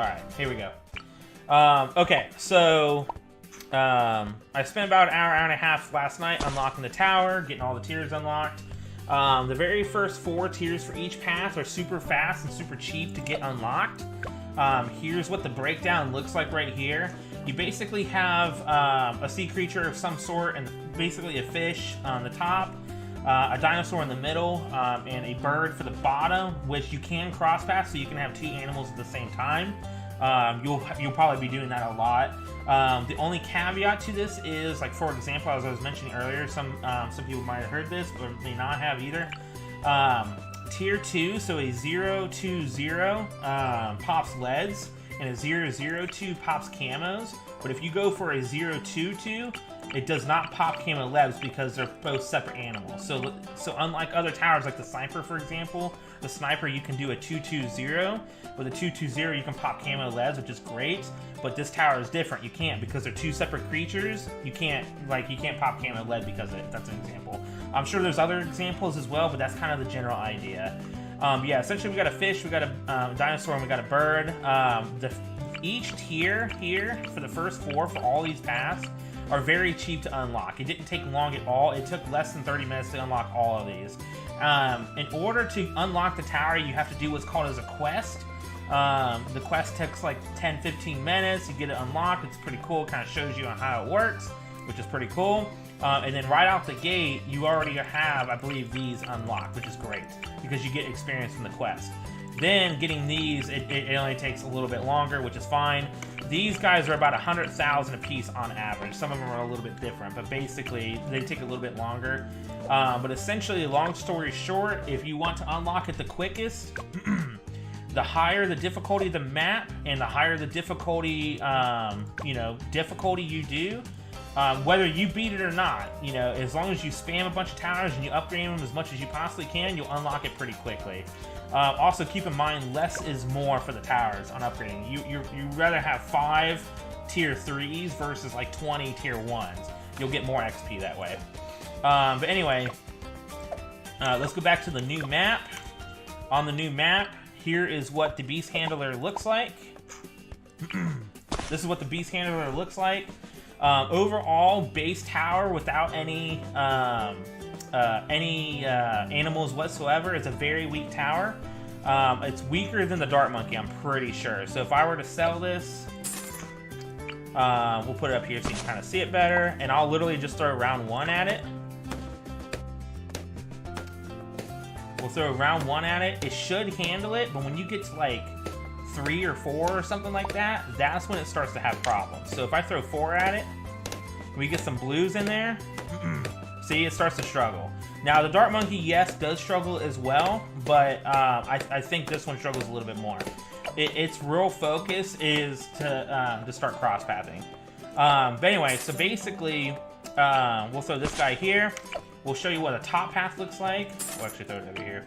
Alright, here we go. Okay, so I spent about an hour and a half last night unlocking the tower, getting all the tiers unlocked. The very first 4 tiers for each path are super fast and super cheap to get unlocked. Here's what the breakdown looks like right here. You basically have a sea creature of some sort and basically a fish on the top, a dinosaur in the middle, and a bird for the bottom, which you can cross path, so you can have 2 animals at the same time. You'll probably be doing that a lot. The only caveat to this is, like, for example, as I was mentioning earlier, some people might have heard this, or may not have either. Tier 2, so a 0-2-0 pops leads, and a 0-0-2 pops camos. But if you go for a 0-2-2, it does not pop camo leads because they're both separate animals. So unlike other towers, like the sniper, for example, the sniper you can do a 2-2-0. With a 2-2-0, you can pop camo leads, which is great. But this tower is different. You can't, because they're 2 separate creatures. You can't pop camo lead because of it. That's an example. I'm sure there's other examples as well, but that's kind of the general idea. Yeah, essentially we got a fish, we got a dinosaur, and we got a bird. Each tier here for the first 4 for all these paths are very cheap to unlock. It didn't take long at all. It took less than 30 minutes to unlock all of these. In order to unlock the tower, you have to do what's called as a quest. The quest takes like 10-15 minutes. You get it unlocked. It's pretty cool. It kind of shows you on how it works, which is pretty cool. And then right out the gate, you already have, I believe, these unlocked, which is great because you get experience from the quest. Then getting these, it only takes a little bit longer, which is fine. These guys are about 100,000 a piece on average. Some of them are a little bit different, but basically they take a little bit longer. But essentially, long story short, if you want to unlock it the quickest, the higher the difficulty of the map and the higher the difficulty, difficulty you do, whether you beat it or not, as long as you spam a bunch of towers and you upgrade them as much as you possibly can, you'll unlock it pretty quickly. Also, keep in mind, less is more for the towers on upgrading. You'd rather have 5 tier 3s versus like 20 tier 1s. You'll get more XP that way. But anyway, let's go back to the new map. On the new map, here is what the Beast Handler looks like. This is what the Beast Handler looks like. Overall, base tower without any animals whatsoever. It's a very weak tower. It's weaker than the Dart Monkey, I'm pretty sure. So if I were to sell this, we'll put it up here so you can kind of see it better, and I'll literally just throw round 1 at it. We'll throw round 1 at it. It should handle it, but when you get to like 3 or 4 or something like that, that's when it starts to have problems. So if I throw 4 at it, we get some blues in there. See, it starts to struggle. Now, the Dart Monkey, yes, does struggle as well, but I think this one struggles a little bit more. Its real focus is to start cross-pathing. But anyway, so basically, we'll throw this guy here. We'll show you what a top path looks like. We'll actually throw it over here.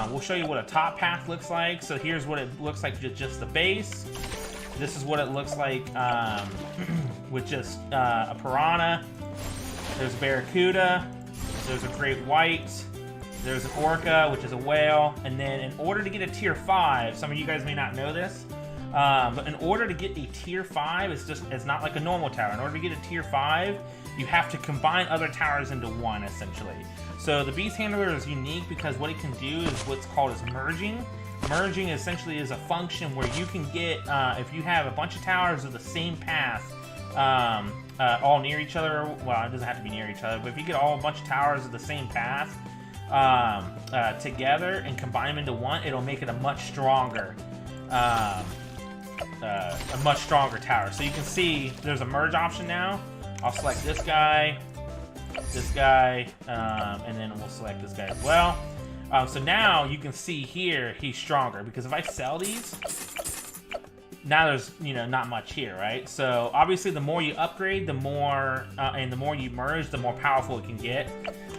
We'll show you what a top path looks like. So here's what it looks like with just the base. This is what it looks like with just a piranha. There's a barracuda. There's a great white. There's an orca, which is a whale. And then in order to get a tier 5, some of you guys may not know this, but in order to get a tier 5, it's not like a normal tower. In order to get a tier 5, you have to combine other towers into one, essentially. So the Beast Handler is unique because what it can do is what's called as merging. Merging essentially is a function where you can get, if you have a bunch of towers of the same path, all near each other, well, it doesn't have to be near each other, but if you get a bunch of towers of the same path together and combine them into one, it'll make it a much stronger tower. So you can see there's a merge option now. I'll select this guy, and then we'll select this guy as well. So now you can see here he's stronger, because if I sell these, now there's not much here, right? So obviously the more you upgrade, the more and the more you merge, the more powerful it can get.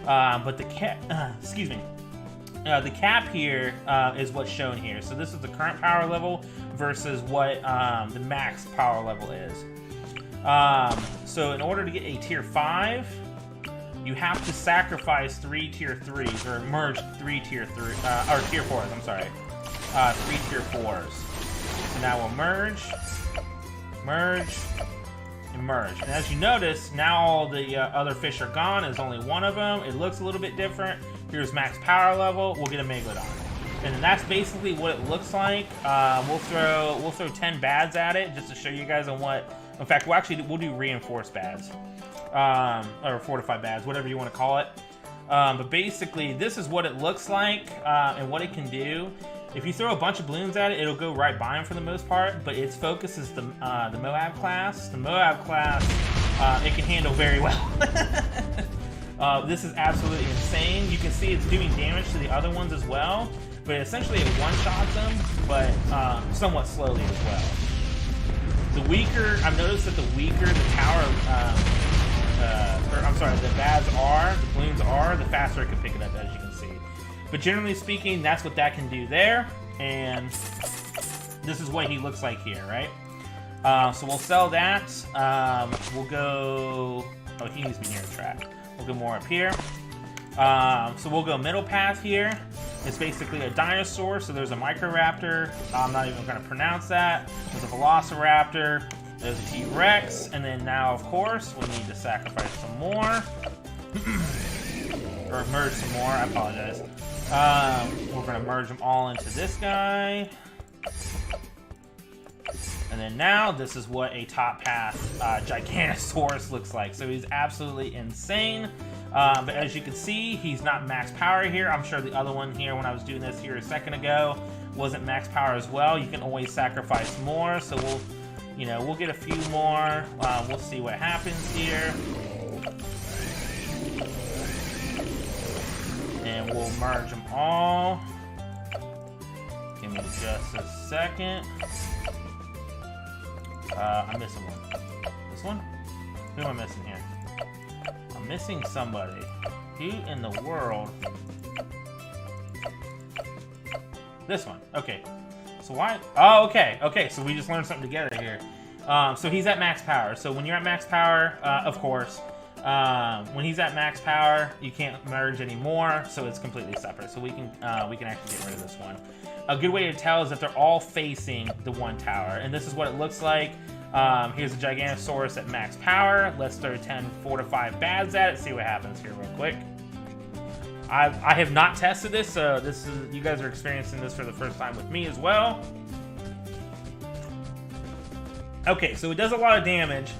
But the cap, the cap here is what's shown here. So this is the current power level versus what the max power level is. So in order to get a tier 5, you have to sacrifice 3 tier 3s, or merge 3 tier 3, or tier 4s, I'm sorry. 3 tier 4s to now we'll merge, merge, and merge. And as you notice, now all the other fish are gone. There's only one of them. It looks a little bit different. Here's max power level. We'll get a Megalodon. And that's basically what it looks like. We'll throw 10 bads at it just to show you guys on what. In fact, we'll do reinforced bads, or fortified bads, whatever you want to call it. But basically, this is what it looks like and what it can do. If you throw a bunch of balloons at it, it'll go right by him for the most part. But its focus is the Moab class. The Moab class, it can handle very well. This is absolutely insane. You can see it's doing damage to the other ones as well. But essentially it one-shots them, but somewhat slowly as well. The weaker, I've noticed that the weaker the tower, the bads are, the balloons are, the faster it can pick it up, as you can see. But generally speaking, that's what that can do there, and this is what he looks like here, right? So we'll sell that. We'll go, oh, he needs to be near the track. We'll go more up here. So we'll go middle path here. It's basically a dinosaur, so there's a Microraptor. I'm not even going to pronounce that. There's a Velociraptor. There's a T-Rex. And then now, of course, we need to sacrifice some more. Or merge some more. I apologize. We're going to merge them all into this guy. And then now, this is what a top path Giganosaurus looks like. So he's absolutely insane. But as you can see, he's not max power here. I'm sure the other one here, when I was doing this here a second ago, wasn't max power as well. You can always sacrifice more. So we'll get a few more. We'll see what happens here. And we'll merge them all. Give me just a second. I'm missing one. This one? Who am I missing here? I'm missing somebody. Who in the world? This one. Okay. So why? Oh, okay. Okay, so we just learned something together here. So he's at max power. So when you're at max power, of course, when he's at max power, you can't merge anymore, so it's completely separate. So we can actually get rid of this one. A good way to tell is that they're all facing the one tower, and this is what it looks like. Here's a Giganosaurus at max power. Let's throw 10 fortified bads at it, see what happens here real quick. I have not tested this, so you guys are experiencing this for the first time with me as well. Okay, so it does a lot of damage,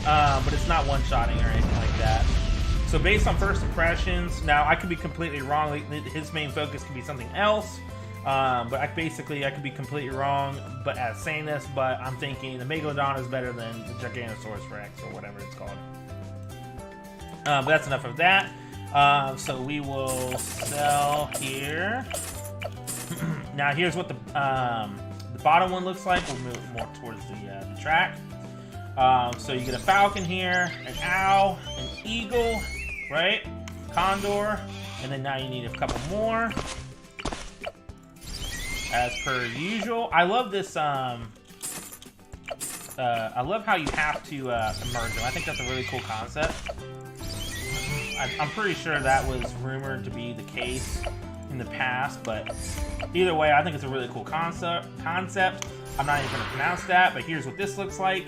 but it's not one-shotting or anything like that. So based on first impressions, now I could be completely wrong. His main focus could be something else, but I could be completely wrong. But as saying this, but I'm thinking the Megalodon is better than the Giganosaurus Rex or whatever it's called. But that's enough of that. So we will sell here. Now here's what the bottom one looks like. We'll move more towards the track. So you get a falcon here, an owl, an eagle, right? Condor, and then now you need a couple more. As per usual. I love this, I love how you have to merge them. I think that's a really cool concept. I'm pretty sure that was rumored to be the case in the past, but either way, I think it's a really cool concept. I'm not even going to pronounce that, but here's what this looks like.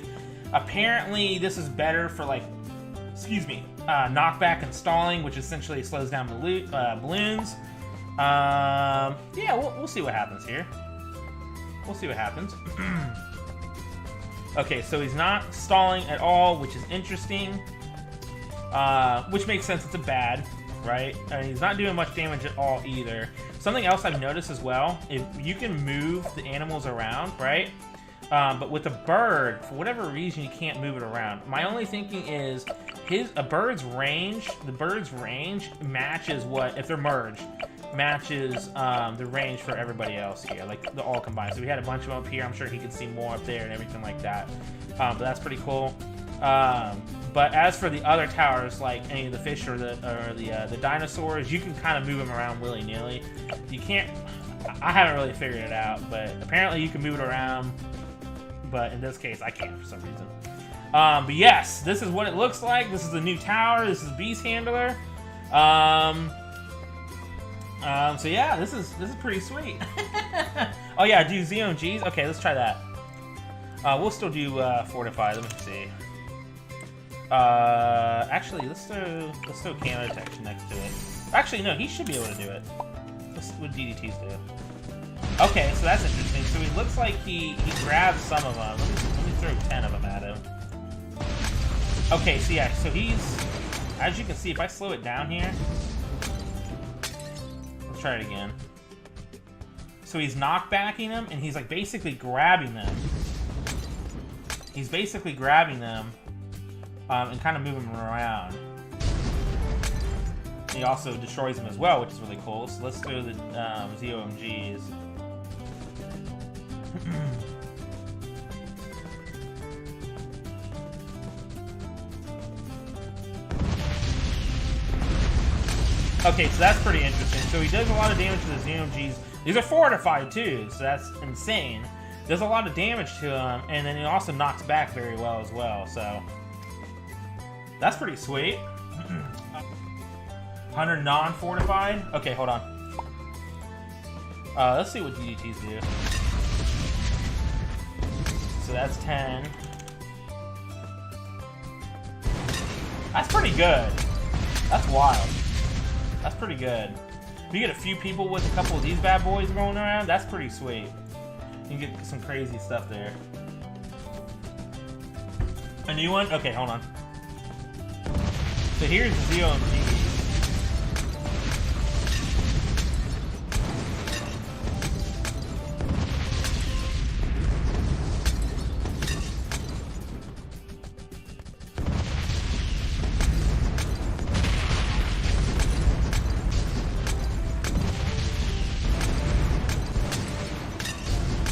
Apparently, this is better for, like, knockback and stalling, which essentially slows down balloons. Yeah, we'll see what happens here. We'll see what happens. Okay, so he's not stalling at all, which is interesting. Which makes sense, it's a bad, right? And he's not doing much damage at all either. Something else I've noticed as well, if you can move the animals around, right? But with a bird, for whatever reason, you can't move it around. My only thinking is the bird's range matches if they're merged, matches the range for everybody else here, like the all combined. So we had a bunch of them up here. I'm sure he could see more up there and everything like that. But that's pretty cool. But as for the other towers, like any of the fish or the dinosaurs, you can kind of move them around willy-nilly. You can't. I haven't really figured it out, but apparently you can move it around. But in this case, I can't for some reason. But yes, this is what it looks like. This is the new tower. This is Beast Handler. So yeah, this is pretty sweet. Oh yeah, do ZOMGs? Okay, let's try that. We'll still do Fortify. Let me see. Actually, let's throw camo detection next to it. Actually, no, he should be able to do it. Let's see what DDTs do. Okay, so that's interesting. So he looks like he grabs some of them. Let me throw 10 of them at him. Okay, so yeah, so he's, as you can see, if I slow it down here, let's try it again. So he's knockbacking them, and he's like basically grabbing them. He's basically grabbing them and kind of moving them around. And he also destroys them as well, which is really cool. So let's do the ZOMGs. Okay, so that's pretty interesting. So he does a lot of damage to the ZOMGs. These are fortified too, so that's insane. Does a lot of damage to him, and then he also knocks back very well as well, so that's pretty sweet. 100 non-fortified? Okay, hold on. Let's see what DDTs do. So that's 10. That's pretty good. That's wild. That's pretty good. If you get a few people with a couple of these bad boys going around, that's pretty sweet. You can get some crazy stuff there. A new one? Okay, hold on. So here's the ZOMG.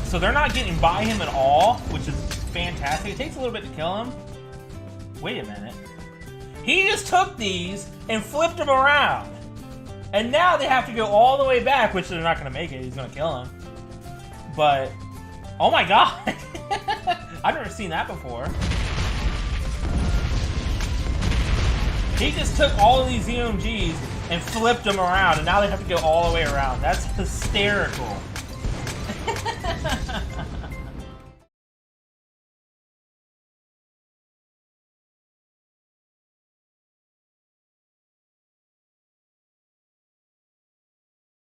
So they're not getting by him at all, which is fantastic. It takes a little bit to kill him. Wait a minute. He just took these and flipped them around. And now they have to go all the way back, which they're not going to make it. He's going to kill him. But, oh my god. I've never seen that before. He just took all of these ZOMGs and flipped them around, and now they have to go all the way around. That's hysterical.